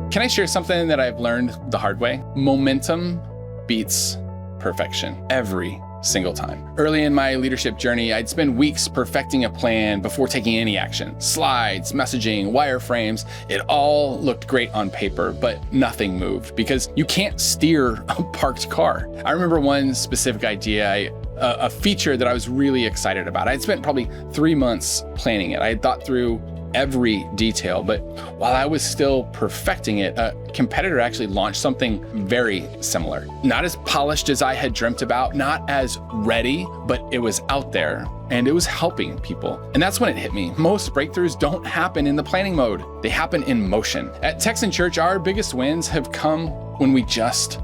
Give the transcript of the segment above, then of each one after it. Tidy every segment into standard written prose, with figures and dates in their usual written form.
Can I share something that I've learned the hard way? Momentum beats perfection every single time. Early in my leadership journey, I'd spend weeks perfecting a plan before taking any action. Slides, messaging, wireframes, it all looked great on paper, but nothing moved because you can't steer a parked car. I remember one specific idea, a feature that I was really excited about. I'd spent probably 3 months planning it. I had thought through every detail, but while I was still perfecting it, a competitor actually launched something very similar. Not as polished as I had dreamt about, not as ready, but it was out there and it was helping people. And that's when it hit me. Most breakthroughs don't happen in the planning mode. They happen in motion. At Texan Church, our biggest wins have come when we just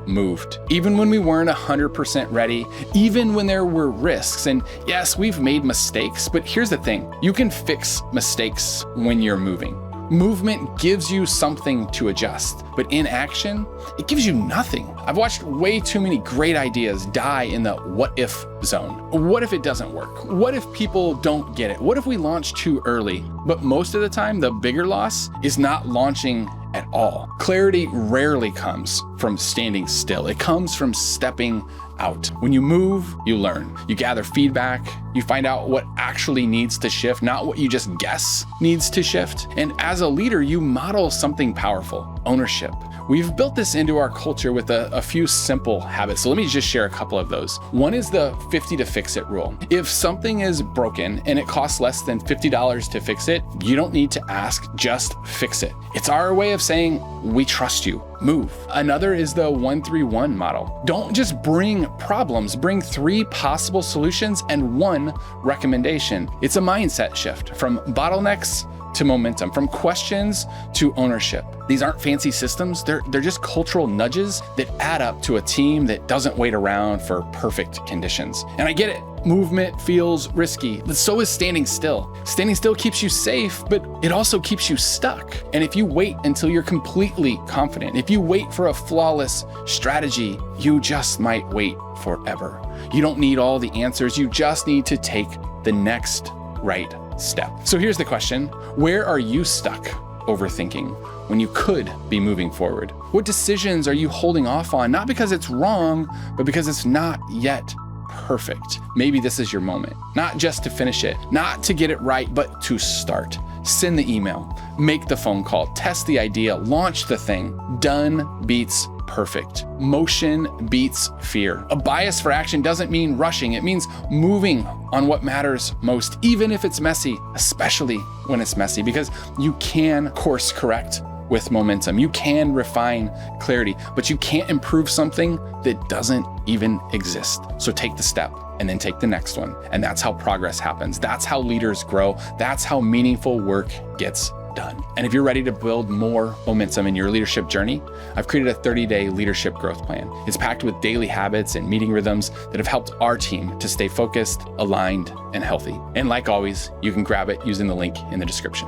moved. Even when we weren't 100% ready, even when there were risks. And yes, we've made mistakes, but here's the thing. You can fix mistakes when you're moving. Movement gives you something to adjust, but inaction, it gives you nothing. I've watched way too many great ideas die in the what if zone. What if it doesn't work? What if people don't get it? What if we launch too early? But most of the time, the bigger loss is not launching at all. Clarity rarely comes from standing still. It comes from stepping out. When you move, you learn. You gather feedback. You find out what actually needs to shift, not what you just guess needs to shift. And as a leader, you model something powerful: ownership. We've built this into our culture with a few simple habits. So let me just share a couple of those. One is the 50 to fix it rule. If something is broken and it costs less than $50 to fix it, you don't need to ask, just fix it. It's our way of saying, we trust you, move. Another is the 1-3-1 model. Don't just bring problems, bring 3 possible solutions and 1 recommendation. It's a mindset shift from bottlenecks to momentum, from questions to ownership. These aren't fancy systems, they're just cultural nudges that add up to a team that doesn't wait around for perfect conditions. And I get it, movement feels risky, but so is standing still. Standing still keeps you safe, but it also keeps you stuck. And if you wait until you're completely confident, if you wait for a flawless strategy, you just might wait forever. You don't need all the answers, you just need to take the next right step. So here's the question: where are you stuck overthinking when you could be moving forward? What decisions are you holding off on? Not because it's wrong, but because it's not yet perfect. Maybe this is your moment, not just to finish it, not to get it right, but to start. Send the email, make the phone call, test the idea, launch the thing. Done beats perfect. Motion beats fear. A bias for action doesn't mean rushing. It means moving on what matters most, even if it's messy, especially when it's messy, because you can course correct with momentum. You can refine clarity, but you can't improve something that doesn't even exist. So take the step and then take the next one. And that's how progress happens. That's how leaders grow. That's how meaningful work gets done. And if you're ready to build more momentum in your leadership journey, I've created a 30-day leadership growth plan. It's packed with daily habits and meeting rhythms that have helped our team to stay focused, aligned, and healthy. And like always, you can grab it using the link in the description.